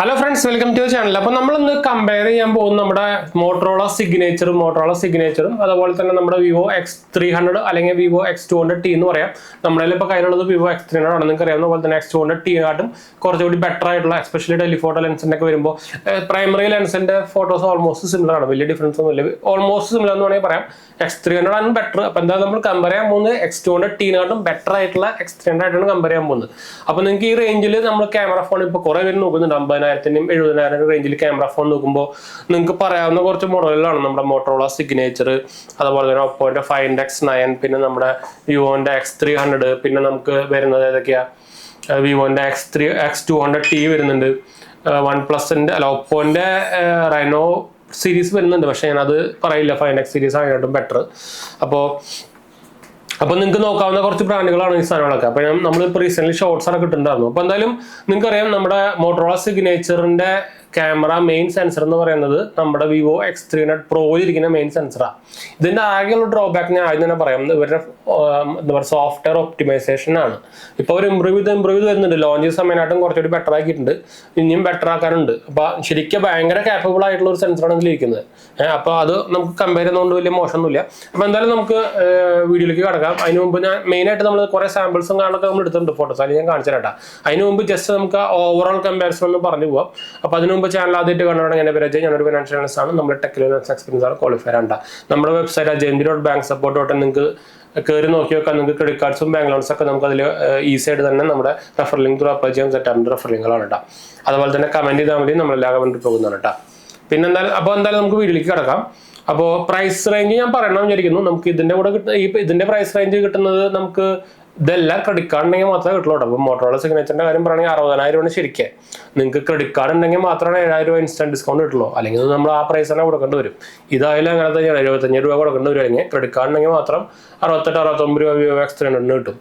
Hello friends, welcome to the channel. അപ്പോൾ നമ്മൾ ഇന്ന് കമ്പയർ ചെയ്യാൻ പോകുന്ന നമ്മുടെ മോട്ടറോള സിഗ്നേച്ചറും അതുപോലെ തന്നെ നമ്മുടെ വിവോ X300 അല്ലെങ്കിൽ വിവോ X200T എന്ന് പറയാം. നമ്മുടെ ഇപ്പോൾ കയ്യിലുള്ളത് വിവോ X300 ആണ്. നിങ്ങൾക്ക് അറിയാവുന്ന പോലെ തന്നെ X200T ആയിട്ടും കുറച്ചുകൂടി ബെറ്റർ ആയിട്ടുള്ള എസ്പെഷ്യലി ടെലിഫോട്ടോ ലെൻസിന്റെ ഒക്കെ വരുമ്പോൾ പ്രൈമറി ലെൻസിന്റെ ഫോട്ടോസ് ഓൾമോസ്റ്റ് സിമിലർ ആണ്. വലിയ ഡിഫറൻസ് ഒന്നുമില്ല. ഓൾമോസ്റ്റ് സിമിലർ എന്ന് വേണമെങ്കിൽ പറയാം. X300 ആണ് ബെറ്റർ. അപ്പോൾ എന്താ നമ്മൾ കമ്പയർ ചെയ്യാൻ പോകുന്നത് X200T-നായിട്ടും ബെറ്റർ ആയിട്ടുള്ള X300 ആയിട്ടാണ് കമ്പയർ ചെയ്യാൻ പോകുന്നത്. അപ്പോൾ നിങ്ങൾക്ക് ഈ റേഞ്ചിൽ നമ്മൾ ക്യാമറ ഫോൺ ഇപ്പോൾ കുറേ പേര് നോക്കുന്നുണ്ട്. 50,000-നും 70,000 റേഞ്ചിൽ ക്യാമറ ഫോൺ നോക്കുമ്പോൾ നിങ്ങൾക്ക് പറയാവുന്ന കുറച്ച് മോഡലുകളാണ് നമ്മുടെ മോട്ടറോള സിഗ്നേച്ചർ, അതുപോലെ തന്നെ ഒപ്പോന്റെ 5X9, പിന്നെ നമ്മുടെ വിവോന്റെ X300, പിന്നെ നമുക്ക് വരുന്നത് ഏതൊക്കെയാ വിവോന്റെ X200T വരുന്നുണ്ട്, OnePlusന്റെ അല്ല ഒപ്പോന്റെ റെനോ സീരീസ് വരുന്നുണ്ട്. പക്ഷെ ഞാനത് പറയില്ല, 5X സീരീസ് ആയിട്ടും ബെറ്റർ. അപ്പോൾ നിങ്ങൾക്ക് നോക്കാവുന്ന കുറച്ച് ബ്രാൻഡുകളാണ് ഈ സാധനങ്ങളൊക്കെ. അപ്പോൾ നമ്മളിപ്പോൾ റീസെന്റ് ഷോർട്സ് ഒക്കെ കിട്ടുന്നുണ്ടായിരുന്നു. അപ്പോൾ എന്തായാലും നിങ്ങൾക്കറിയാം നമ്മുടെ മോട്ടറോള സിഗ്നേച്ചറിന്റെ ക്യാമറ മെയിൻ സെൻസർ എന്ന് പറയുന്നത് നമ്മുടെ വിവോ X300 പ്രോയിൽ ഇരിക്കുന്ന മെയിൻ സെൻസറാണ്. ഇതിന്റെ ആകെയുള്ള ഡ്രോബാക്ക് ഞാൻ ആദ്യം തന്നെ പറയാം, ഇവരുടെ എന്താ പറയുക സോഫ്റ്റ്വെയർ ഒപ്റ്റിമൈസേഷൻ ആണ്. ഇപ്പോൾ അവർ ഇമ്പ്രൂവ് ചെയ്ത് വരുന്നുണ്ട്. ലോഞ്ച് സമയമായിട്ടും കുറച്ചുകൂടി ബെറ്റർ ആക്കിയിട്ടുണ്ട്, ഇനിയും ബെറ്റർ ആക്കാനുണ്ട്. അപ്പോൾ ശരിക്കും ഭയങ്കര കാപ്പബിൾ ആയിട്ടുള്ള ഒരു സെൻസറാണ് ഇതിലിരിക്കുന്നത്. അപ്പോൾ അത് നമുക്ക് കമ്പയർ ചെയ്യുന്നതുകൊണ്ട് വലിയ മോശമൊന്നുമില്ല. അപ്പോൾ എന്തായാലും നമുക്ക് വീഡിയോയിലേക്ക് കടക്കാം. അതിന് മുമ്പ് ഞാൻ മെയിനായിട്ട് നമ്മൾ കുറേ സാമ്പിൾസും കാണൊക്കെ നമ്മൾ എടുത്തിട്ടുണ്ട്, ഫോട്ടോസ് അതിൽ ഞാൻ കാണിച്ചു തരാം. അതിന് മുമ്പ് ജസ്റ്റ് നമുക്ക് ഓവറോൾ കമ്പാരിസൺ ഒന്ന് പറഞ്ഞു പോവാം. അപ്പോൾ അതിന് മുമ്പ് ചാനൽ ആദ്യമായിട്ട് കണ്ടുകൊണ്ടെങ്കിൽ എൻ്റെ പേര് അജയ്, ഞാനൊരു ഫിനാൻഷ്യൽ അനലിസ്റ്റ് ആണ്. നമ്മുടെ ടെക്നിക്കൽ എക്സ്പീരിയൻസ് ആണ്, ക്വാളിഫൈഡ് ആണ്. നമ്മുടെ വെബ്സൈറ്റ് ajayendra.banksupport.in നിങ്ങൾക്ക് കയറി നോക്കി വെക്കാം. നിങ്ങൾക്ക് ക്രെഡിറ്റ് കാർഡ്സും ബാങ്ക് ലോൺസും ഒക്കെ നമുക്ക് അതിൽ ഈസി ആയിട്ട് തന്നെ നമ്മുടെ റെഫർ ലിങ്ക് ത്രൂ അപ്ലൈ ചെയ്യാൻ സെറ്റാറിൻ്റെ റെഫർ ലിങ്കുകളാണ് കേട്ടോ. അതുപോലെ തന്നെ കമന്റ് ചെയ്താൽ മതി, നമ്മളെല്ലാ കമന്റിൽ പോകുന്നതാണ് കേട്ടോ. പിന്നെ എന്തായാലും നമുക്ക് വീഡിയോയിലേക്ക് കിടക്കാം. അപ്പോൾ പ്രൈസ് റേഞ്ച് ഞാൻ പറയണമെന്ന് വിചാരിക്കുന്നു. നമുക്ക് ഇതിന്റെ കൂടെ ഇതിന്റെ പ്രൈസ് റേഞ്ച് കിട്ടുന്നത് നമുക്ക് ഇതെല്ലാം ക്രെഡിറ്റ് കാർഡ് ഉണ്ടെങ്കിൽ മാത്രമേ കിട്ടുള്ളൂ. അപ്പോൾ മോട്ടറോള സിഗ്നേച്ചറിന്റെ കാര്യം പറയുകയാണെങ്കിൽ 60,000 രൂപയാണ് ശരിക്കും. നിങ്ങൾക്ക് ക്രെഡിറ്റ് കാർഡ് ഉണ്ടെങ്കിൽ മാത്രമേ 7,000 രൂപ ഇൻസ്റ്റന്റ് ഡിസ്കൗണ്ട് കിട്ടുള്ളൂ. അല്ലെങ്കിൽ നമ്മൾ ആ പ്രൈസ് തന്നെ കൊടുക്കേണ്ടി വരും. ഇതായാലും അങ്ങനെ തന്നെയാണ്, 75 രൂപ കൊടുക്കേണ്ടി വരും. അല്ലെങ്കിൽ ക്രെഡിറ്റ് കാർഡ് ഉണ്ടെങ്കിൽ മാത്രം 68-69 രൂപ വിവോ X300 കിട്ടും.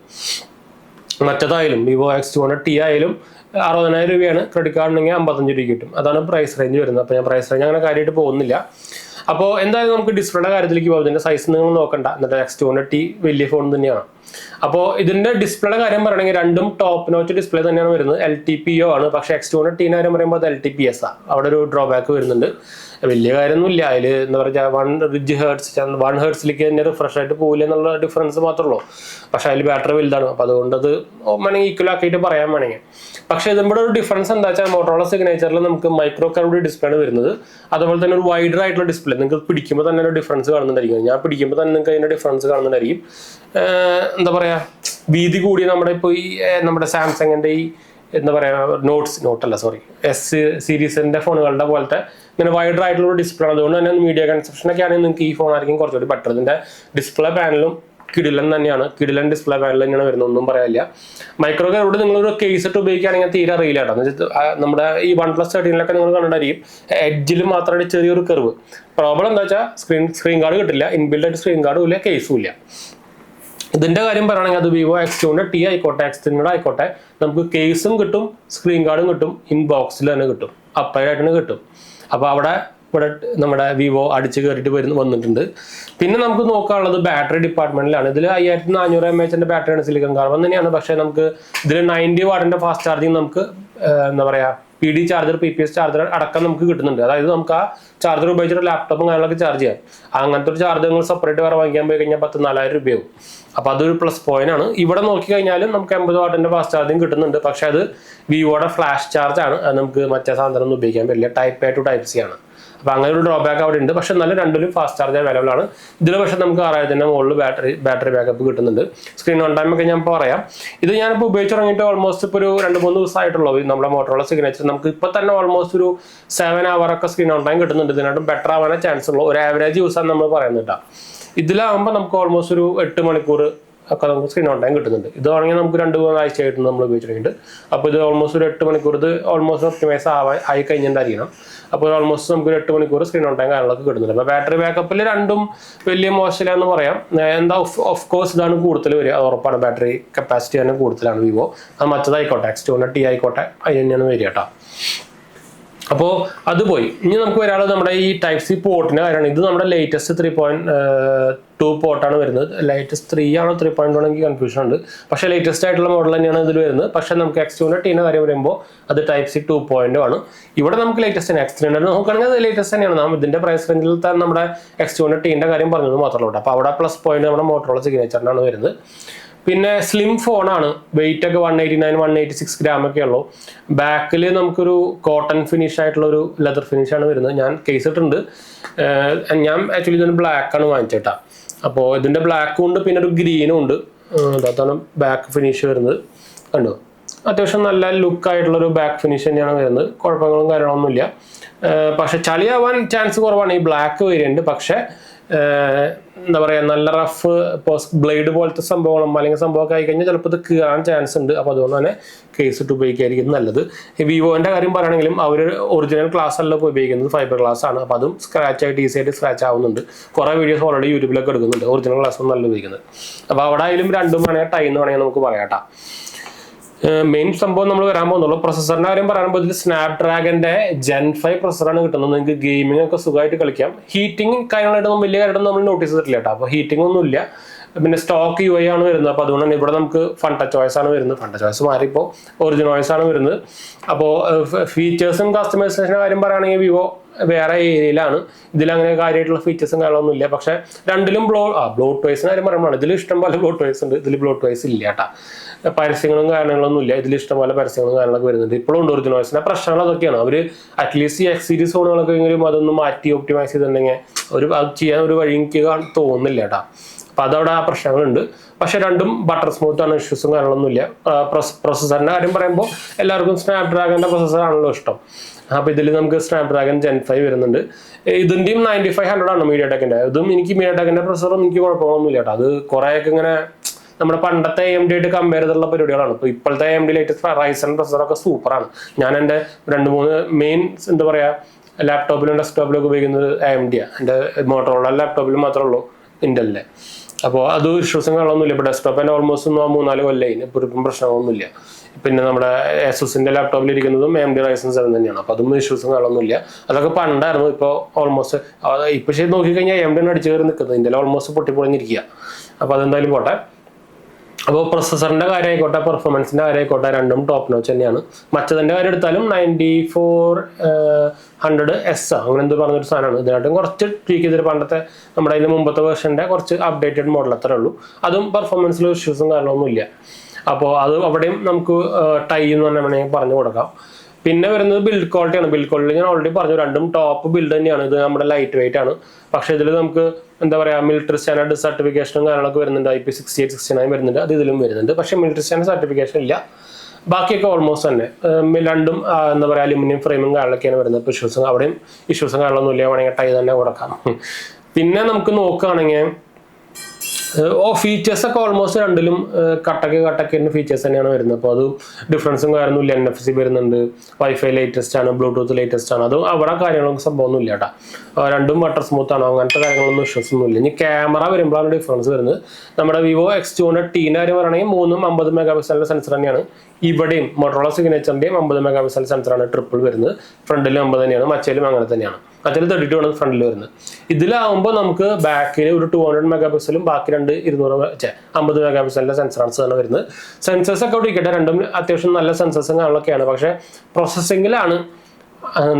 മറ്റേതായാലും വിവോ X200T ആയാലും 60,000 രൂപയാണ്, ക്രെഡിറ്റ് കാർഡ് ഉണ്ടെങ്കിൽ 55 രൂപ കിട്ടും. അതാണ് പ്രൈസ് റേഞ്ച് വരുന്നത്. അപ്പോൾ ഞാൻ പ്രൈസ് റേഞ്ച് അങ്ങനെ കാര്യമായിട്ട് പോകുന്നില്ല. അപ്പോൾ എന്തായാലും നമുക്ക് ഡിസ്പ്ലേയുടെ കാര്യത്തിലേക്ക് പോകും. ഇതിന്റെ സൈസ് നിങ്ങൾ നോക്കണ്ട, എന്നിട്ട് X200T വലിയ ഫോൺ തന്നെയാണ്. അപ്പോൾ ഇതിന്റെ ഡിസ്പ്ലേയുടെ കാര്യം പറയുകയാണെങ്കിൽ രണ്ടും ടോപ്പ് നോച്ച് ഡിസ്പ്ലേ തന്നെയാണ് വരുന്നത്. LTPO ആണ്. പക്ഷേ X200T കാര്യം പറയുമ്പോൾ അത് LTPS ആണ്. അവിടെ ഒരു ഡ്രോബാക്ക് വരുന്നുണ്ട്. വലിയ കാര്യമൊന്നുമില്ല അതിൽ. എന്താ പറയുക 1 ഹെർട്സിലേക്ക് തന്നെ റിഫ്രഷ് ആയിട്ട് പോകില്ല എന്നുള്ള ഡിഫറൻസ് മാത്രമേ ഉള്ളൂ. പക്ഷേ അതിൽ ബാറ്ററി വലുതാണ്. അപ്പോൾ അതുകൊണ്ട് അത് വേണമെങ്കിൽ ഈക്വൽ ആക്കിയിട്ട് പറയാൻ വേണമെങ്കിൽ. പക്ഷേ ഇതിൻ്റെ ഒരു ഡിഫറൻസ് എന്താ വെച്ചാൽ മോട്ടറോള സിഗ്നേച്ചറിൽ നമുക്ക് മൈക്രോ കർവ്ഡ് ഡിസ്പ്ലേ ആണ് വരുന്നത്. അതുപോലെ തന്നെ ഒരു വൈഡർ ആയിട്ടുള്ള ഡിസ്പ്ലേ. നിങ്ങൾക്ക് പിടിക്കുമ്പോൾ തന്നെ ഒരു ഡിഫറൻസ് കാണുന്നുണ്ടായിരിക്കും. ഞാൻ പിടിക്കുമ്പോൾ തന്നെ നിങ്ങൾക്ക് അതിൻ്റെ ഡിഫറൻസ് കാണുന്നുണ്ടായിരിക്കും. എന്താ പറയുക വീതി കൂടിയ നമ്മുടെ സാംസങ്ങിൻ്റെ ഈ എന്താ പറയുക S സീരീസിന്റെ ഫോണുകളുടെ പോലത്തെ ഇങ്ങനെ വൈഡർ ആയിട്ടുള്ള ഡിസ്പ്ലേ ആണ്. അതുകൊണ്ട് തന്നെ മീഡിയ കൺസപ്ഷനൊക്കെ ആണെങ്കിൽ നിങ്ങൾക്ക് ഈ ഫോൺ ആയിരിക്കും കുറച്ചുകൂടി ബെറ്റർ. ഇതിന്റെ ഡിസ്പ്ലേ പാനലും കിടിലൻ തന്നെയാണ്. കിടിലൻ ഡിസ്പ്ലേ പാനൽ തന്നെയാണ് വരുന്നത്, ഒന്നും പറയാനില്ല. മൈക്രോ കർവ്ഡ് നിങ്ങളൊരു കേസ് ഇട്ട് ഉപയോഗിക്കുകയാണെങ്കിൽ തീരെ അറിയില്ല കേട്ടോ. എന്ന് വെച്ചാൽ നമ്മുടെ ഈ OnePlus 13 നിങ്ങൾ കണ്ടിട്ടായിരിക്കും എഡ്ജിൽ മാത്രമേ ചെറിയൊരു കർവ്. പ്രോബ്ലം എന്താ വെച്ചാൽ സ്ക്രീൻ ഗാർഡ് കിട്ടില്ല, ഇൻബിൽഡ് ആയിട്ട് സ്ക്രീൻ ഗാർഡും ഇല്ല, കേസും ഇല്ല. ഇതിന്റെ കാര്യം പറയുകയാണെങ്കിൽ അത് വിവോ X200T ആയിക്കോട്ടെ X300 ആയിക്കോട്ടെ നമുക്ക് കേസും കിട്ടും, സ്ക്രീൻ ഗാർഡും കിട്ടും, ഇൻബോക്സിൽ തന്നെ കിട്ടും, അപ്പൈഡായിട്ടാണ് കിട്ടും. അപ്പോൾ ഇവിടെ നമ്മുടെ വിവോ അടിച്ച് കയറിയിട്ട് വന്നിട്ടുണ്ട്. പിന്നെ നമുക്ക് നോക്കാനുള്ളത് ബാറ്ററി ഡിപ്പാർട്ട്മെന്റിലാണ്. ഇതിൽ 5400 mAh ബാറ്ററിയാണ്, സിലിക്കൺ കാർബൺ തന്നെയാണ്. പക്ഷേ നമുക്ക് ഇതിൽ 90 വാട്ടിന്റെ ഫാസ്റ്റ് ചാർജിങ് നമുക്ക് എന്താ പറയുക PD ചാർജർ, PPS ചാർജർ അടക്കം നമുക്ക് കിട്ടുന്നുണ്ട്. അതായത് നമുക്ക് ആ ചാർജർ ഉപയോഗിച്ചിട്ട് ലാപ്ടോപ്പും കാര്യങ്ങളൊക്കെ ചാർജ് ചെയ്യാം. അങ്ങനത്തെ ഒരു ചാർജർ നിങ്ങൾ സെപ്പറേറ്റ് വേറെ വാങ്ങിക്കാൻ പോയി കഴിഞ്ഞാൽ 14,000 രൂപയാവും. അപ്പോൾ അതൊരു പ്ലസ് പോയിന്റ് ആണ്. ഇവിടെ നോക്കി കഴിഞ്ഞാലും നമുക്ക് 80 വാട്ടിന്റെ ഫാസ്റ്റ് ചാർജിങ് കിട്ടുന്നുണ്ട്. പക്ഷെ അത് വിവോയുടെ ഫ്ലാഷ് ചാർജ് ആണ്. അത് നമുക്ക് മറ്റേ സാധനം ഒന്നും ഉപയോഗിക്കാൻ പറ്റില്ല. Type A to Type C ആണ്. അപ്പോൾ അങ്ങനെ ഒരു ഡ്രോബാക്ക് അവിടെ ഉണ്ട്. പക്ഷെ നല്ല രണ്ടിലും ഫാസ്റ്റ് ചാർജ് അവൈലബിൾ ആണ്. ഇതിൽ പക്ഷെ നമുക്ക് 6000 മുകളിൽ ബാറ്ററി ബാക്കപ്പ് കിട്ടുന്നുണ്ട്. സ്ക്രീൻ ഓൺ ടൈം ഒക്കെ ഞാൻ പറയാം. ഇത് ഞാനിപ്പോൾ ഉപയോഗിച്ച് തുടങ്ങിയിട്ട് ഓൾമോസ്റ്റ് ഇപ്പോൾ ഒരു 2-3 ദിവസമായിട്ടുള്ളൂ. നമ്മുടെ മോട്ടറോള സിഗ്നേച്ചർ നമുക്ക് ഇപ്പോൾ തന്നെ ഓൾമോസ്റ്റ് ഒരു 7 hour ഒക്കെ സ്ക്രീൻ ഓൺ ടൈം കിട്ടുന്നുണ്ട്. ഇതിനായിട്ടും ബെറ്റർ ആവാനേ ചാൻസ് ഉള്ളൂ. ഒരു ആവറേജ് യൂസ് ആണ് നമ്മൾ പറയുന്നത് കേട്ടോ. ഇതിലാകുമ്പോൾ നമുക്ക് ഓൾമോസ്റ്റ് ഒരു 8 മണിക്കൂർ ഒക്കെ നമുക്ക് സ്ക്രീൻ ഓൺ ടൈം കിട്ടുന്നുണ്ട്. ഇതാണെങ്കിൽ നമുക്ക് 2-3 ആഴ്ചയായിട്ട് നമ്മൾ ഉപയോഗിച്ചിട്ടുണ്ട്. അപ്പോൾ ഇത് ഓൾമോസ്റ്റ് ഒരു 8 മണിക്കൂർ ഇത് ഓൾമോസ്റ്റ് ഒപ്റ്റിമൈസ് ആയി കഴിഞ്ഞിട്ടുണ്ടായിരിക്കണം. അപ്പോൾ ഓൾമോസ്റ്റ് നമുക്ക് ഒരു 8 മണിക്കൂർ സ്ക്രീൻ ഓൺ ടൈം കാര്യങ്ങളൊക്കെ കിട്ടുന്നുണ്ട്. അപ്പോൾ ബാറ്ററി ബാക്കപ്പിൽ രണ്ടും വലിയ മോശമില്ല എന്ന് പറയാം. എന്താ ഓഫ് കോഴ്സ് ഇതാണ് കൂടുതൽ വരിക, അത് ഉറപ്പാണ്. ബാറ്ററി കപ്പാസിറ്റി തന്നെ കൂടുതലാണ് വിവോ. അത് മറ്റേതായിക്കോട്ടെ X200T ആയിക്കോട്ടെ അതിന് തന്നെയാണ് വരിക കേട്ടോ. അപ്പോൾ അത് പോയി. ഇനി നമുക്ക് വരാനുള്ളത് നമ്മുടെ ഈ Type C പോർട്ടിന്റെ കാര്യമാണ്. ഇത് നമ്മുടെ ലേറ്റസ്റ്റ് പോർട്ടാണ് വരുന്നത്. ലേറ്റസ്റ്റ് 3 ആണോ 3.1 എനിക്ക് കൺഫ്യൂഷൻ ഉണ്ട്. പക്ഷേ ലേറ്റസ്റ്റ് ആയിട്ടുള്ള മോഡൽ തന്നെയാണ് ഇതിൽ വരുന്നത്. പക്ഷേ നമുക്ക് X200 T കാര്യം പറയുമ്പോൾ അത് Type-C 2.0 ആണ്. ഇവിടെ നമുക്ക് ലേറ്റസ്റ്റ് തന്നെ X300 നോക്കുകയാണെങ്കിൽ അത് ലേറ്റസ്റ്റ് തന്നെയാണ്. നാം ഇതിന്റെ പ്രൈസ് റേഞ്ചിൽ തന്നെ നമ്മുടെ X200 T കാര്യം പറഞ്ഞത് മാത്രമല്ല. അപ്പോൾ അവിടെ പ്ലസ് പോയിന്റ് നമ്മുടെ മോട്ടറോള സിഗ്നേച്ചറിനാണ് വരുന്നത്. പിന്നെ സ്ലിം ഫോണാണ്, വെയിറ്റ് ഒക്കെ 189-186 ഗ്രാം ഒക്കെ ഉള്ളൂ. ബാക്കിൽ നമുക്കൊരു കോട്ടൺ ഫിനിഷ് ആയിട്ടുള്ള ഒരു ലെതർ ഫിനിഷ് ആണ് വരുന്നത്. ഞാൻ കേസ് ഇട്ടുണ്ട്. ഞാൻ ആക്ച്വലി ഇതിന് ബ്ലാക്ക് ആണ് വാങ്ങിച്ചേട്ടാ. അപ്പോൾ ഇതിന്റെ ബ്ലാക്കും ഉണ്ട്, പിന്നെ ഒരു ഗ്രീനും ഉണ്ട്. അതാണ് ബാക്ക് ഫിനിഷ് വരുന്നത്. കണ്ടോ, അത്യാവശ്യം നല്ല ലുക്ക് ആയിട്ടുള്ള ഒരു ബാക്ക് ഫിനിഷ് തന്നെയാണ് വരുന്നത്. കുഴപ്പങ്ങളും കാര്യങ്ങളൊന്നുമില്ല. പക്ഷെ ചളിയാവാൻ ചാൻസ് കുറവാണ് ഈ ബ്ലാക്ക് വേരിയന്റ്. പക്ഷെ എന്താ പറയുക, നല്ല റഫ് ബ്ലേഡ് പോലത്തെ സംഭവങ്ങളും അല്ലെങ്കിൽ സംഭവമൊക്കെ ആയി കഴിഞ്ഞാൽ ചിലപ്പോൾ ഇത് കീറാൻ ചാൻസ് ഉണ്ട്. അപ്പോൾ അതുകൊണ്ട് തന്നെ കേസ് ഇട്ട് ഉപയോഗിക്കായിരിക്കും നല്ലത്. വിവോന്റെ കാര്യം പറയുകയാണെങ്കിലും അവർ ഒറിജിനൽ ഗ്ലാസ് അല്ല ഉപയോഗിക്കുന്നത്, ഫൈബർ ഗ്ലാസ് ആണ്. അപ്പോൾ അതും സ്ക്രാച്ച് ആയിട്ട് ഈസി ആയിട്ട് സ്ക്രാച്ച് ആവുന്നുണ്ട്. കുറേ വീഡിയോസ് ഓൾറെഡി യൂട്യൂബിലൊക്കെ എടുക്കുന്നുണ്ട് ഒറിജിനൽ ഗ്ലാസ് ഒന്നും നല്ല ഉപയോഗിക്കുന്നത്. അപ്പോൾ അവിടെ ആയാലും രണ്ടും വേണമെങ്കിൽ ടൈ എന്ന് വേണമെങ്കിൽ നമുക്ക് പറയാം. മെയിൻ സംഭവം നമ്മൾ വരാൻ പോകുന്നുള്ളൂ. പ്രൊസസറിന്റെ കാര്യം പറയുമ്പോൾ ഇതിൽ സ്നാപ്ഡ്രാഗന്റെ Gen 5 പ്രൊസസറാണ് കിട്ടുന്നത്. നിങ്ങൾക്ക് ഗെയിമിംഗ് ഒക്കെ സുഖമായിട്ട് കളിക്കാം. ഹീറ്റിംഗ് കാര്യങ്ങളായിട്ടൊന്നും വലിയ കാര്യമായിട്ടൊന്നും നമ്മൾ നോട്ടീസ് ചെയ്തിട്ടില്ല കേട്ടോ. അപ്പോൾ ഹീറ്റിംഗ് ഒന്നും ഇല്ല. പിന്നെ സ്റ്റോക്ക് UI ആണ് വരുന്നത്. അപ്പോൾ അതുകൊണ്ട് തന്നെ ഇവിടെ നമുക്ക് ഫണ്ട ചോയ്സ് ആണ് വരുന്നത്. ഫണ്ട ചോയ്സ് മാറിപ്പോൾ ഒറിജിനൽ ചോയ്സ് ആണ് വരുന്നത്. അപ്പോൾ ഫീച്ചേഴ്സും കസ്റ്റമൈസേഷൻ്റെ കാര്യം പറയുകയാണെങ്കിൽ വിവോ വേറെ ഏരിയയിലാണ്. ഇതിലങ്ങനെ കാര്യമായിട്ടുള്ള ഫീച്ചേഴ്സും കാര്യങ്ങളൊന്നും ഇല്ല. പക്ഷെ രണ്ടിലും ബ്ലോട്ട് വൈസിന് കാര്യം പറയുമ്പോൾ ഇതിൽ ഇഷ്ടംപോലെ ബ്ലോട്ട് വൈസ് ഉണ്ട്, ഇതിൽ ബ്ലോട്ട് വൈസ് ഇല്ല കേട്ടാ. പരസ്യങ്ങളും കാര്യങ്ങളൊന്നും ഇല്ല. ഇതിൽ ഇഷ്ടംപോലെ പരസ്യങ്ങളും കാര്യങ്ങളൊക്കെ വരുന്നുണ്ട്. ഇപ്പോഴും ഉണ്ട് ഒറിജിനൽ വോയിസിന്റെ പ്രശ്നങ്ങൾ അതൊക്കെയാണ്. അവർ അറ്റ്ലീസ്റ്റ് X സീരീസ് ഫോണുകളൊക്കെ എങ്കിലും അതൊന്നും മാറ്റി ഒപ്റ്റിമൈസ് ചെയ്തിട്ടുണ്ടെങ്കിൽ അത് ചെയ്യാൻ ഒരു വഴി എനിക്ക് തോന്നുന്നില്ല കേട്ടാ. അപ്പൊ അതവിടെ ആ പ്രശ്നങ്ങളുണ്ട്. പക്ഷെ രണ്ടും ബട്ടർ സ്മൂത്ത് ആണ്, ഇഷ്യൂസും കാര്യങ്ങളൊന്നും ഇല്ല. പ്രൊസസറിന്റെ കാര്യം പറയുമ്പോൾ എല്ലാവർക്കും സ്നാപ്ഡ്രാഗന്റെ പ്രൊസസർ ആണല്ലോ ഇഷ്ടം. അപ്പോൾ ഇതിൽ നമുക്ക് സ്നാപ്ഡ്രാഗൺ Gen 5 വരുന്നുണ്ട്. ഇതിന്റെയും 9500 ആണ് മീഡിയാടെക്കിന്റെ. ഇതും എനിക്ക് മീഡിയാടെക്കിന്റെ പ്രൊസസറും എനിക്ക് കുഴപ്പമൊന്നുമില്ല കേട്ടോ. അത് കുറേയൊക്കെ ഇങ്ങനെ നമ്മുടെ പണ്ടത്തെ AMD ആയിട്ട് കമ്പയർ ചെയ്തുള്ള പരിപാടികളാണ്. ഇപ്പോൾ ഇപ്പോഴത്തെ AMD ലേറ്റസ്റ്റ് റൈസൺ പ്രൊസസറൊക്കെ സൂപ്പറാണ്. ഞാൻ എൻ്റെ 2-3 മെയിൻ എന്താ പറയുക ലാപ്ടോപ്പിലും ഡെസ്ക്ടോപ്പിലും ഒക്കെ ഉപയോഗിക്കുന്നത് AMD ആണ്. എൻ്റെ മോട്ടോറോള ലാപ്ടോപ്പിൽ മാത്രമേ ഉള്ളൂ ഇന്റലിൻ്റെ. അപ്പോൾ അത് ഇഷ്യൂസും കാര്യങ്ങളൊന്നുമില്ല. ഇപ്പോൾ ഡെസ്ക്ടോപ്പ് തന്നെ ഓൾമോസ്റ്റ് 3-4 കൊല്ലമായി, ഇപ്പോൾ ഇപ്പം പ്രശ്നമൊന്നുമില്ല. പിന്നെ നമ്മുടെ ASUSന്റെ ലാപ്ടോപ്പിൽ ഇരിക്കുന്നതും AMD റൈസൺ 7 തന്നെയാണ്. അപ്പോൾ അതും ഇഷ്യൂസും കാര്യങ്ങളൊന്നുമില്ല. അതൊക്കെ പണ്ടായിരുന്നു. ഇപ്പോൾ ഓൾമോസ്റ്റ് ഇപ്പോൾ ശരി നോക്കിക്കഴിഞ്ഞാൽ AMD അടിച്ചു കയറി നിൽക്കുന്നത്. ഇന്ത്യയിൽ ഓൾമോസ്റ്റ് പൊട്ടിപ്പൊളിഞ്ഞിരിക്കുക. അപ്പോൾ അതെന്തായാലും പോട്ടെ. അപ്പോൾ പ്രൊസസറിന്റെ കാര്യം ആയിക്കോട്ടെ, പെർഫോമൻസിന്റെ കാര്യം ആയിക്കോട്ടെ, രണ്ടും ടോപ്പ് നോച്ച് തന്നെയാണ്. മറ്റതിന്റെ കാര്യം എടുത്താലും 9400S അങ്ങനെ എന്തോ പറഞ്ഞൊരു സാധനമാണ്. ഇതിനായിട്ടും കുറച്ച് ട്വീക്ക് ചെയ്തിട്ട് പണ്ടത്തെ നമ്മുടെ അതിന് മുമ്പത്തെ വേർഷന്റെ കുറച്ച് അപ്ഡേറ്റഡ് മോഡൽ അത്രേ ഉള്ളൂ. അതും പെർഫോമൻസിൽ ഇഷ്യൂസും കാര്യങ്ങളൊന്നും ഇല്ല. അപ്പോൾ അത് അവിടെയും നമുക്ക് ടൈ എന്ന് തന്നെ വേണമെങ്കിൽ പറഞ്ഞു കൊടുക്കാം. പിന്നെ വരുന്നത് ബിൽഡ് ക്വാളിറ്റിയാണ്. ബിൽഡ് ക്വാളിറ്റി ഞാൻ ഓൾറെഡി പറഞ്ഞു, രണ്ടും ടോപ്പ് ബിൽഡ് തന്നെയാണ്. ഇത് നമ്മുടെ ലൈറ്റ് വെയിറ്റ് ആണ്. പക്ഷേ ഇതിൽ നമുക്ക് എന്താ പറയുക മിലിറ്ററി സ്റ്റാൻഡേർഡ് സർട്ടിഫിക്കേഷനും കാര്യങ്ങളൊക്കെ വരുന്നുണ്ട്. IP68, 69 വരുന്നുണ്ട്. അത് ഇതിലും വരുന്നുണ്ട്. പക്ഷേ മിലിറ്ററി സ്റ്റാൻഡേർഡ് സർട്ടിഫിക്കേഷൻ ഇല്ല. ബാക്കിയൊക്കെ ഓൾമോസ്റ്റ് തന്നെ. രണ്ടും എന്താ പറയുക അലുമിനിയം ഫ്രെയിമും കാര്യങ്ങളൊക്കെയാണ് വരുന്നത്. ഇപ്പോൾ ഇഷ്യൂസും അവിടെയും ഇഷ്യൂസും കാര്യങ്ങളൊന്നും ഇല്ല. വേണമെങ്കിൽ ടൈ തന്നെ കൊടുക്കാം. പിന്നെ നമുക്ക് നോക്കുകയാണെങ്കിൽ ഫീച്ചേഴ്സ് ഒക്കെ ഓൾമോസ്റ്റ് രണ്ടിലും കട്ടക്ക് ഫീച്ചേഴ്സ് തന്നെയാണ് വരുന്നത്. അപ്പോൾ അത് ഡിഫറൻസും കാര്യമൊന്നുമില്ല. NFC വരുന്നുണ്ട്, വൈഫൈ ലേറ്റസ്റ്റ് ആണ്, ബ്ലൂടൂത്ത് ലേറ്റസ്റ്റ് ആണ്. അതും അവിടെ കാര്യങ്ങളൊന്നും സംഭവമൊന്നും ഇല്ല കേട്ടോ. രണ്ടും ബട്ടർ സ്മൂത്ത് ആണ്. അങ്ങനത്തെ കാര്യങ്ങളൊന്നും ഇഷ്യൂസ് ഒന്നും ഇല്ല. ഇനി ക്യാമറ വരുമ്പോഴാണ് ഡിഫറൻസ് വരുന്നത്. നമ്മുടെ വിവോ X200 T കാര്യം പറയുകയാണെങ്കിൽ 3 50 മെഗാപിക്സലിന്റെ സെൻസർ തന്നെയാണ്. ഇവിടെയും മോട്ടോറോള സിഗ്നേച്ചറിന്റെയും 50 മെഗാപിക്സൽ സെൻസറാണ് ട്രിപ്പിൾ വരുന്നത്. ഫ്രണ്ടിലും 50 തന്നെയാണ്, മറ്റേലും അങ്ങനെ തന്നെയാണ്. മറ്റേൽ 32 ആണ് ഫ്രണ്ടിൽ വരുന്നത്. ഇതിലാവുമ്പോൾ നമുക്ക് ബാക്കിൽ ഒരു 200 മെഗാപിക്സലും ബാക്കി 50 മെഗാപിക്സലിന്റെ സെൻസറാണ് സാധാരണ വരുന്നത്. സെൻസേഴ്സ് ഒക്കെ ഇവിടെ ഇരിക്കട്ടെ, രണ്ടും അത്യാവശ്യം നല്ല സെൻസേഴ്സും കാര്യങ്ങളൊക്കെയാണ്. പക്ഷേ പ്രോസസ്സിങ്ങിലാണ്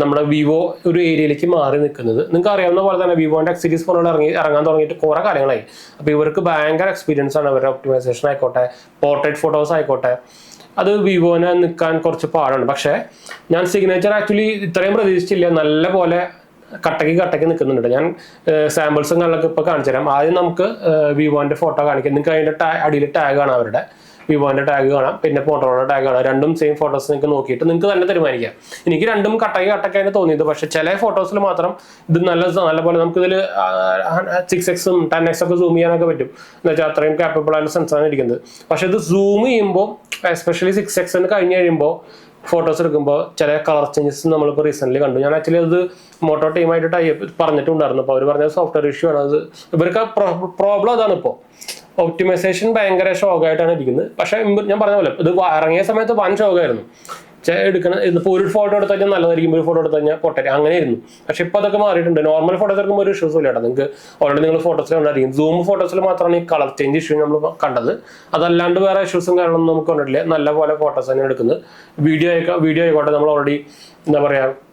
നമ്മുടെ വിവോ ഒരു ഏരിയയിലേക്ക് മാറി നിൽക്കുന്നത്. നിങ്ങൾക്ക് അറിയാവുന്ന പോലെ തന്നെ വിവോന്റെ X സീരീസ് ഫോണുകൾ ഇറങ്ങാൻ തുടങ്ങിയിട്ട് കുറേ കാര്യങ്ങളായി. അപ്പോൾ ഇവർക്ക് ഭയങ്കര എക്സ്പീരിയൻസ് ആണ്. അവരുടെ ഒപ്റ്റിമൈസേഷൻ ആയിക്കോട്ടെ, പോർട്രേറ്റ് ഫോട്ടോസ് ആയിക്കോട്ടെ, അത് വിവോനെ നിൽക്കാൻ കുറച്ച് പാടാണ്. പക്ഷേ ഞാൻ സിഗ്നേച്ചർ ആക്ച്വലി ഇത്രയും പ്രതീക്ഷിച്ചില്ല. നല്ല പോലെ കട്ടക്ക് നിൽക്കുന്നുണ്ട്. ഞാൻ സാമ്പിൾസും കാര്യങ്ങളൊക്കെ ഇപ്പോൾ കാണിച്ചു തരാം. ആദ്യം നമുക്ക് വിവോന്റെ ഫോട്ടോ കാണിക്കാം. നിങ്ങൾക്ക് അതിൻ്റെ അടിയിൽ ടാഗ് കാണാം, അവരുടെ വിവോന്റെ ടാഗ് കാണാം, പിന്നെ മോട്ടോറോള ടാഗ് കാണാം. രണ്ടും സെയിം ഫോട്ടോസ് നിങ്ങൾക്ക് നോക്കിയിട്ട് നിങ്ങൾക്ക് തന്നെ തീരുമാനിക്കാം. എനിക്ക് രണ്ടും കട്ടക്കാണ് തോന്നിയത്. പക്ഷെ ചില ഫോട്ടോസിൽ മാത്രം ഇത് നല്ല പോലെ നമുക്ക് ഇതിൽ 6x 10x ഒക്കെ സൂം ചെയ്യാനൊക്കെ പറ്റും. എന്ന് വെച്ചാൽ അത്രയും കാപ്പബിൾ ആയിട്ടുള്ള സെൻസറാണ് ഇരിക്കുന്നത്. പക്ഷെ ഇത് സൂം ചെയ്യുമ്പോൾ എസ്പെഷ്യലി 6x കഴിഞ്ഞ് കഴിയുമ്പോൾ ഫോട്ടോസ് എടുക്കുമ്പോൾ ചില കളർ ചേഞ്ചസ് നമ്മളിപ്പോൾ റീസെൻ്റ്ലി കണ്ടു. ഞാൻ ആക്ച്വലി അത് മോട്ടോ ടീമായിട്ട് പറഞ്ഞിട്ടുണ്ടായിരുന്നു. അപ്പോൾ അവർ പറഞ്ഞ സോഫ്റ്റ്വെയർ ഇഷ്യൂ ആണ്. അത് ഇവർക്ക് പ്രോബ്ലം അതാണ്. ഇപ്പോൾ ഒപ്റ്റിമൈസേഷൻ ഭയങ്കര ഷോക്കായിട്ടാണ് ഇരിക്കുന്നത്. പക്ഷേ ഞാൻ പറഞ്ഞ പോലെ ഇത് ഇറങ്ങിയ സമയത്ത് വൻ ഷോക്കായിരുന്നു. എടുക്കണം. ഇതിപ്പോൾ ഒരു ഫോട്ടോ എടുത്ത് കഴിഞ്ഞാൽ നല്ലതായിരിക്കും, ഒരു ഫോട്ടോ എടുത്ത് കഴിഞ്ഞാൽ പൊട്ടരെ അങ്ങനെയായിരുന്നു. പക്ഷെ ഇപ്പോൾ അതൊക്കെ മാറിയിട്ടുണ്ട്. നോർമൽ ഫോട്ടോസ് എടുക്കുമ്പോൾ ഒരു ഇഷ്യൂസ് ഇല്ല കേട്ടോ. നിങ്ങൾക്ക് ഓൾറെഡി നിങ്ങൾ ഫോട്ടോസിൽ ഉണ്ടായിരിക്കും. സൂം ഫോട്ടോസിൽ മാത്രമാണ് ഈ കളർ ചേഞ്ച് ഇഷ്യൂ നമ്മൾ കണ്ടത്. അതല്ലാണ്ട് വേറെ ഇഷ്യൂസും കാര്യങ്ങളൊന്നും നമുക്ക് കണ്ടിട്ടില്ല. നല്ല പോലെ ഫോട്ടോസ് തന്നെ എടുക്കുന്നത്. വീഡിയോ ആയിക്കോട്ടെ, നമ്മൾ ഓൾറെഡി എന്താ പറയുക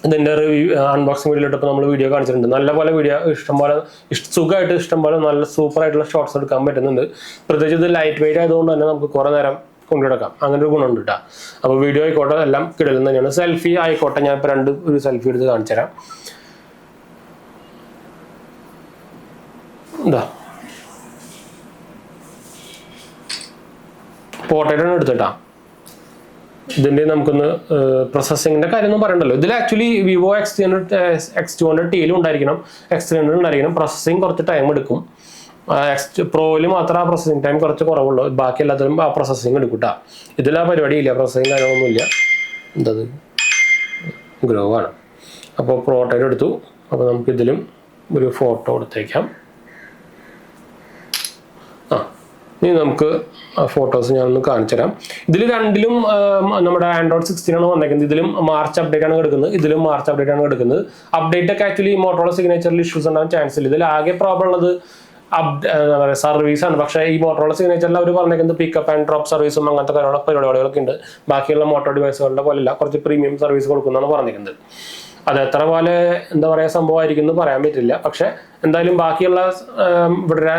ഇതിൻ്റെ അൺബോക്സിംഗ് വീഡിയോ ഇട്ടപ്പോൾ നമ്മൾ വീഡിയോ കാണിച്ചിട്ടുണ്ട്. നല്ലപോലെ വീഡിയോ ഇഷ്ടംപോലെ സുഖമായിട്ട് ഇഷ്ടംപോലെ നല്ല സൂപ്പറായിട്ടുള്ള ഷോർട്സ് എടുക്കാൻ പറ്റുന്നുണ്ട്. പ്രത്യേകിച്ച് ഇത് ലൈറ്റ് വെയിറ്റ് ആയതുകൊണ്ട് തന്നെ നമുക്ക് കുറേ നേരം കൊണ്ടുനടക്കാം. അങ്ങനെ ഒരു ഗുണമുണ്ട് കേട്ടോ. അപ്പോൾ വീഡിയോ ആയിക്കോട്ടെ എല്ലാം കിടലും തന്നെയാണ്. സെൽഫി ആയിക്കോട്ടെ, ഞാൻ ഇപ്പോൾ ഒരു സെൽഫി എടുത്ത് കാണിച്ചു തരാം. എന്താ പോർട്രേറ്റാണ് എടുത്തിട്ടാ. ഇതിൻ്റെ നമുക്കൊന്ന് പ്രോസസ്സിങ്ങിൻ്റെ കാര്യമൊന്നും പറയണ്ടല്ലോ. ഇതിൽ ആക്ച്വലി വിവോ X200T ഉണ്ടായിരിക്കണം, X300 ഉണ്ടായിരിക്കണം. പ്രോസസ്സിങ് കുറച്ച് ടൈം എടുക്കും. പ്രോയിൽ മാത്രം ആ പ്രോസസ്സിങ് ടൈം കുറച്ച് കുറവുള്ളൂ. ബാക്കി എല്ലാത്തിലും ആ പ്രോസസ്സിങ് എടുക്കൂട്ടാ. ഇതിൽ ആ പരിപാടിയില്ല, പ്രോസസ്സിങ് കാര്യമൊന്നുമില്ല. എന്തത് ഗ്രോ ആണ്. അപ്പോൾ പോർട്രേറ്റ് എടുത്തു. അപ്പോൾ നമുക്കിതിലും ഒരു ഫോട്ടോ എടുത്തേക്കാം. ഇനി നമുക്ക് ഫോട്ടോസ് ഞാനൊന്ന് കാണിച്ചു തരാം. ഇതിൽ രണ്ടിലും നമ്മുടെ Android 16 ആണ് വന്നേക്കുന്നത്. ഇതിലും മാർച്ച് അപ്ഡേറ്റ് ആണ് കിടക്കുന്നത്, ഇതിലും മാർച്ച് അപ്ഡേറ്റ് ആണ് കിടക്കുന്നത്. അപ്ഡേറ്റ് ഒക്കെ ആക്ച്വലി മോട്ടോറോള സിഗ്നേച്ചറിൽ ഇഷ്യൂസ് ഉണ്ടാകാൻ ചാൻസ് ഇല്ല. ഇതിൽ ആകെ പ്രോബ്ലം ഉള്ളത് എന്താ പറയുക സർവീസാണ്. പക്ഷേ ഈ മോട്ടോറോള സിഗ്നേച്ചറിൽ അവർ പറഞ്ഞേക്കുന്നത് പിക്കപ്പ് ആൻഡ് ഡ്രോപ്പ് സർവീസും അങ്ങനത്തെ പരിപാടികളൊക്കെ ഉണ്ട്. ബാക്കിയുള്ള മോട്ടോർ ഡിവൈസുകളുടെ പോലെയല്ല, കുറച്ച് പ്രീമിയം സർവീസ് കൊടുക്കുന്നതാണ് പറഞ്ഞിരിക്കുന്നത്. അത് എത്ര പോലെ എന്താ പറയുക സംഭവമായിരിക്കും എന്ന് പറയാൻ പറ്റില്ല. പക്ഷെ എന്തായാലും ബാക്കിയുള്ള ഇവിടെ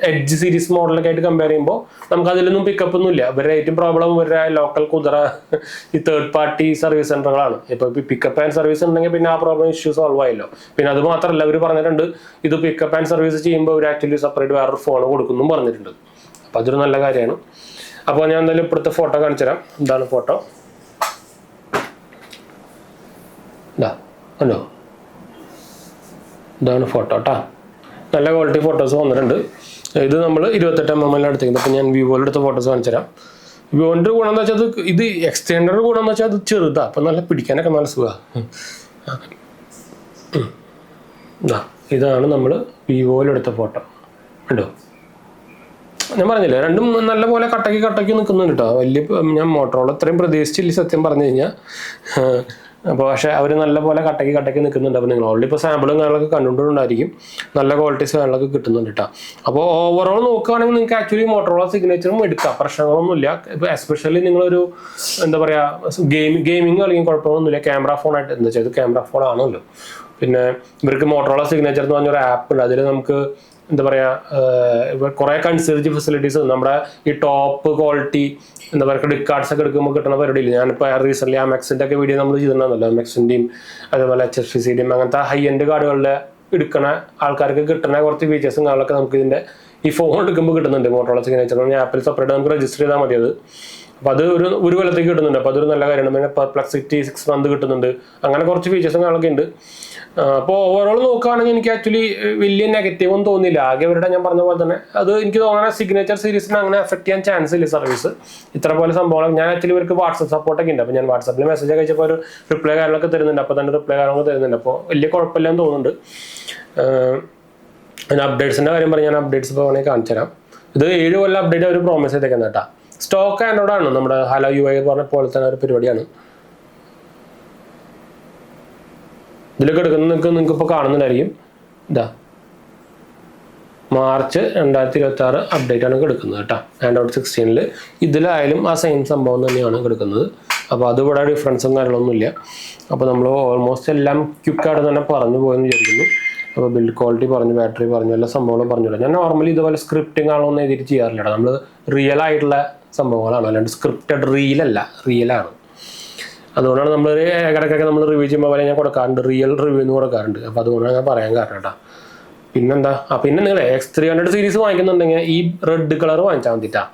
എഡ്ജ് സീരീസ് മോഡലൊക്കെ ആയിട്ട് കമ്പയർ ചെയ്യുമ്പോൾ നമുക്ക് അതിലൊന്നും പിക്കപ്പ് ഒന്നും ഇല്ല. ഇവരുടെ ഏറ്റവും പ്രോബ്ലം ഇവരുടെ ലോക്കൽ കുതിര ഈ തേർഡ് പാർട്ടി സർവീസ് സെൻ്ററുകളാണ്. ഇപ്പോൾ പിക്കപ്പ് ആൻഡ് സർവീസ് ഉണ്ടെങ്കിൽ പിന്നെ ആ പ്രോബ്ലം ഇഷ്യൂ സോൾവ് ആയല്ലോ. പിന്നെ അത് മാത്രമല്ല, അവർ പറഞ്ഞിട്ടുണ്ട് ഇത് പിക്കപ്പ് ആൻഡ് സർവീസ് ചെയ്യുമ്പോൾ അവർ ആക്ച്വലി സെപ്പറേറ്റ് വേറൊരു ഫോൺ കൊടുക്കുന്നു പറഞ്ഞിട്ടുണ്ട്. അപ്പോൾ അതൊരു നല്ല കാര്യമാണ്. അപ്പോൾ ഞാൻ എന്തായാലും ഇപ്പോഴത്തെ ഫോട്ടോ കാണിച്ചു തരാം. എന്താണ് ഫോട്ടോ? ഉണ്ടോ? ഇതാണ് ഫോട്ടോ കേട്ടോ. നല്ല ക്വാളിറ്റി ഫോട്ടോസ് വന്നിട്ടുണ്ട്. ഇത് നമ്മൾ 28mm എടുത്തേക്കുന്നത്. അപ്പോൾ ഞാൻ വിവോയിൽ എടുത്ത ഫോട്ടോസ് കാണിച്ചു തരാം. വിവോൻ്റെ ഗുണം എന്ന് വെച്ചാൽ ഇത് എക്സ്റ്റെൻഡർ ഗുണം എന്ന് വെച്ചാൽ അത് ചെറുതാണ്. അപ്പം നല്ല പിടിക്കാനൊക്കെ നല്ല സുഖമാണ്. ഇതാണ് നമ്മൾ വിവോയിൽ എടുത്ത ഫോട്ടോ. ഉണ്ടോ? ഞാൻ പറഞ്ഞില്ലേ, രണ്ടും നല്ല പോലെ കട്ടക്കി നിൽക്കുന്നുണ്ട് കേട്ടോ. വലിയ ഞാൻ മോട്ടോറോള ഇത്രയും പ്രതീക്ഷിച്ചില്ല സത്യം പറഞ്ഞു കഴിഞ്ഞാൽ. അപ്പോൾ പക്ഷേ അവർ നല്ല പോലെ കട്ടക്കി നിൽക്കുന്നുണ്ട്. അപ്പോൾ നിങ്ങൾ ഓൾറെഡി ഇപ്പോൾ സാമ്പിളും കാര്യങ്ങളൊക്കെ കണ്ടുകൊണ്ടുണ്ടായിരിക്കും. നല്ല ക്വാളിറ്റീസ് കാര്യങ്ങളൊക്കെ കിട്ടുന്നുണ്ട് കേട്ടോ. അപ്പോൾ ഓവറോൾ നോക്കുകയാണെങ്കിൽ നിങ്ങൾക്ക് ആക്ച്വലി മോട്ടോറോള സിഗ്നേച്ചറും എടുക്കാം, പ്രശ്നങ്ങളൊന്നുമില്ല. ഇപ്പോൾ എസ്പെഷ്യലി നിങ്ങളൊരു എന്താ പറയുക ഗെയിമിങ് അല്ലെങ്കിൽ കുഴപ്പമൊന്നുമില്ല. ക്യാമറ ഫോണായിട്ട് എന്താ വെച്ചാൽ ഇത് ക്യാമറ ഫോൺ ആണല്ലോ. പിന്നെ ഇവർക്ക് മോട്ടോറോള സിഗ്നേച്ചർ എന്ന് പറഞ്ഞൊരു ആപ്പ് ഉണ്ട്. അതിൽ നമുക്ക് എന്താ പറയുക കുറേ കൺസേർജ് ഫെസിലിറ്റീസ് നമ്മുടെ ഈ ടോപ്പ് ക്വാളിറ്റി എന്താ പറയുക ക്രെഡിറ്റ് കാർഡ്സ് ഒക്കെ എടുക്കുമ്പോൾ കിട്ടുന്ന പരിപാടിയില്ല. ഞാനിപ്പോൾ റീസെൻ്റ്ലി Amexൻ്റെ ഒക്കെ വീഡിയോ നമ്മൾ ചെയ്തിട്ടുണ്ടായിരുന്നല്ലോ. Amexൻ്റെയും അതേപോലെ HFCയുടെയും അങ്ങനത്തെ ഹൈ എൻഡ് കാർഡുകളുടെ എടുക്കുന്ന ആൾക്കാർക്ക് കിട്ടുന്ന കുറച്ച് ഫീച്ചേഴ്സും കാര്യങ്ങളൊക്കെ നമുക്ക് ഇതിൻ്റെ ഈ ഫോൺ എടുക്കുമ്പോൾ കിട്ടുന്നുണ്ട്. മോട്ടോറോള സിഗ്നേച്ചർ ആപ്പിൽ സെപ്പറേറ്റ് നമുക്ക് രജിസ്റ്റർ ചെയ്താൽ മതി അത്. അപ്പോൾ അത് ഒരു കൊല്ലത്തേക്ക് കിട്ടുന്നുണ്ട്. അപ്പോൾ അതൊരു നല്ല കാര്യമാണ്. പിന്നെ പെർപ്ലക്സിറ്റി 6 month കിട്ടുന്നുണ്ട്. അങ്ങനെ കുറച്ച് ഫീച്ചേഴ്സും കാര്യങ്ങളൊക്കെ ഉണ്ട്. അപ്പോൾ ഓവറോൾ നോക്കുകയാണെങ്കിൽ എനിക്ക് ആക്ച്വലി വലിയ നെഗറ്റീവ് ഒന്നും തോന്നിയില്ല. ആകെ അവരുടെ ഞാൻ പറഞ്ഞ പോലെ തന്നെ അത് എനിക്ക് തോന്നുന്ന സിഗ്നേച്ചർ സീരീസിന് അങ്ങനെ എഫക്ട് ചെയ്യാൻ ചാൻസ് ഇല്ല സർവീസ്. ഇത്ര പോലെ സംഭവങ്ങൾ ഞാൻ ആക്ച്വലി ഇവർക്ക് വാട്സപ്പ് സപ്പോർട്ടൊക്കെ ഉണ്ട്. അപ്പോൾ ഞാൻ വാട്സപ്പിൽ മെസ്സേജ് അയച്ചപ്പോൾ ഒരു റിപ്ലൈ കാര്യങ്ങളൊക്കെ തരുന്നുണ്ട്. അപ്പോൾ തന്നെ റിപ്ലൈ കാര്യങ്ങളൊക്കെ തരുന്നുണ്ട്. അപ്പോൾ വലിയ കുഴപ്പമില്ലെന്ന് തോന്നുന്നുണ്ട്. പിന്നെ അപ്ഡേറ്റ്സിൻ്റെ കാര്യം പറഞ്ഞാൽ ഞാൻ അപ്ഡേറ്റ്സ് ഇപ്പോൾ വേണമെങ്കിൽ കാണിച്ചു തരാം. ഇത് 7 കൊല്ലം അപ്ഡേറ്റ് അവർ പ്രോമിസ് ചെയ്തേക്കുന്നത് കേട്ടോ. സ്റ്റോക്ക് ആൻഡ്രോയിഡാണ്. നമ്മുടെ ഹലോ UI പറഞ്ഞ പോലെ തന്നെ ഒരു പരിപാടിയാണ്. ഇതിലൊക്കെ എടുക്കുന്നത് നിങ്ങൾക്ക് ഇപ്പോൾ കാണുന്നുണ്ടായിരിക്കും. ഇതാ മാർച്ച് 2026 അപ്ഡേറ്റ് ആണ് എടുക്കുന്നത് കേട്ടോ. Android 16 ഇതിലായാലും ആ സെയിം സംഭവം തന്നെയാണ് എടുക്കുന്നത്. അപ്പോൾ അതിവിടെ ഡിഫറൻസും കാര്യങ്ങളൊന്നുമില്ല. അപ്പോൾ നമ്മൾ ഓൾമോസ്റ്റ് എല്ലാം ക്വിക്കായിട്ട് തന്നെ പറഞ്ഞു പോയെന്ന് വിചാരിക്കുന്നു. അപ്പോൾ ബിൽഡ് ക്വാളിറ്റി പറഞ്ഞു, ബാറ്ററി പറഞ്ഞു, എല്ലാ സംഭവങ്ങളും പറഞ്ഞില്ല. ഞാൻ നോർമലി ഇതുപോലെ സ്ക്രിപ്റ്റിംഗ് ആണോന്ന് എഴുതിയിട്ട് ചെയ്യാറില്ല. നമ്മൾ റിയൽ ആയിട്ടുള്ള സംഭവങ്ങളാണ്, അല്ലാണ്ട് സ്ക്രിപ്റ്റഡ് റീലല്ല, റിയലാണ്. അതുകൊണ്ടാണ് നമ്മൾ ഇടയ്ക്കൊക്കെ നമ്മൾ റിവ്യൂ ചെയ്യുമ്പോൾ പോലെ ഞാൻ കൊടുക്കാറുണ്ട്, റിയൽ റിവ്യൂ എന്ന് കൊടുക്കാറുണ്ട്. അപ്പോൾ അതുകൊണ്ടാണ് ഞാൻ പറയാൻ കാരണം കേട്ടോ. പിന്നെന്താ, പിന്നെ നിങ്ങൾ X300 സീരീസ് വാങ്ങിക്കുന്നുണ്ടെങ്കിൽ ഈ റെഡ് കളർ വാങ്ങിച്ചാൽ മതിട്ടാ.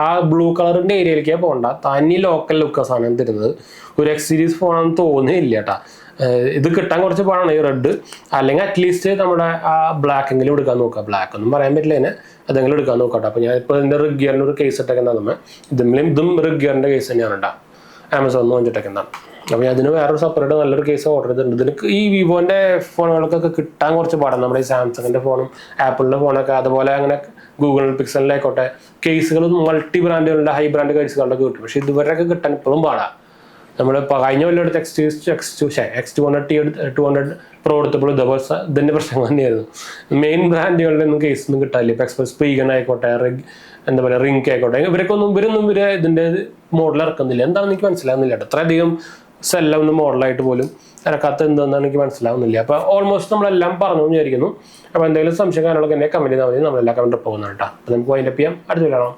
ആ ബ്ലൂ കളറിൻ്റെ ഏരിയയിലേക്ക് പോകണ്ട. തനി ലോക്കൽ ലുക്കാണ് സാധനം തരുന്നത്. ഒരു X സീരീസ് ഫോണാണെന്ന് തോന്നുന്നില്ല കേട്ടാ. ഇത് കിട്ടാൻ കുറച്ച് പാടാണ് ഈ റെഡ്. അല്ലെങ്കിൽ അറ്റ്ലീസ്റ്റ് നമ്മുടെ ആ ബ്ലാക്ക് എങ്കിലും എടുക്കാൻ നോക്കുക. ബ്ലാക്ക് ഒന്നും പറയാൻ പറ്റില്ല അതിനെ, അതെങ്കിലും എടുക്കാൻ നോക്കട്ടെ. അപ്പോൾ ഞാൻ ഇപ്പോൾ ഇതിൻ്റെ റിഗ്ഗിയറിൻ്റെ ഒരു കേസ് ഇട്ടൊക്കെ നമ്മൾ ഇതും റിഗ്ഗിയറിൻ്റെ കേസ് തന്നെയാണ് കേട്ടോ. ആമസോണിൽ വാങ്ങിച്ചിട്ടൊക്കെ എന്താണ്. അപ്പോൾ ഞാൻ അതിന് വേറൊരു സെപ്പറേറ്റ് നല്ലൊരു കേസ് ഓർഡർ ചെയ്തിട്ടുണ്ട്. ഇതിന് ഈ വിവോൻ്റെ ഫോണുകൾക്കൊക്കെ കിട്ടാൻ കുറച്ച് പാടാണ്. നമ്മുടെ ഈ സാംസങ്ങിൻ്റെ ഫോണും ആപ്പിളിൻ്റെ ഫോണൊക്കെ അതുപോലെ അങ്ങനെ ഗൂഗിൾ പിക്സലിലായിക്കോട്ടെ കേസുകൾ മൾട്ടി ബ്രാൻഡുകളുടെ ഹൈ ബ്രാൻഡ് കേസുകളുടെ കിട്ടും. പക്ഷെ ഇതുവരെയൊക്കെ കിട്ടാൻ ഇപ്പോഴും പാടാം. നമ്മൾ കഴിഞ്ഞ കൊല്ലം എടുത്ത് X200 Pro എടുത്തപ്പോൾ ഇതിന്റെ പ്രശ്നം തന്നെയായിരുന്നു. മെയിൻ ബ്രാൻഡുകളുടെ ഒന്നും കേസൊന്നും കിട്ടാനില്ല. ഇപ്പൊ എക്സ്പ്രസ് സ്പീഗൻ ആയിക്കോട്ടെ, എന്താ പറയുക, റിങ്ക് ആയിക്കോട്ടെ, ഇവരൊന്നും ഇതിന്റെ മോഡൽ ഇറക്കുന്നില്ല. എന്താണെന്ന് എനിക്ക് മനസ്സിലാവുന്നില്ല. അത്രയധികം സെല്ലൊന്നും മോഡലായിട്ട് പോലും ഇറക്കാത്ത എന്താണെന്ന് എനിക്ക് മനസ്സിലാവുന്നില്ല. അപ്പൊ ഓൾമോസ്റ്റ് നമ്മളെല്ലാം പറഞ്ഞു വിചാരിക്കുന്നു. അപ്പൊ എന്തെങ്കിലും സംശയം കാര്യങ്ങളൊക്കെ എന്നെ കമന്റ് ചെയ്താൽ മതി. നമ്മളെല്ലാം കമന്റ് പോകുന്നതാണ് കേട്ടോ. അപ്പൊ നമുക്ക് വൈൻഡപ്പ് ചെയ്യാം. അടുത്ത കാണാം.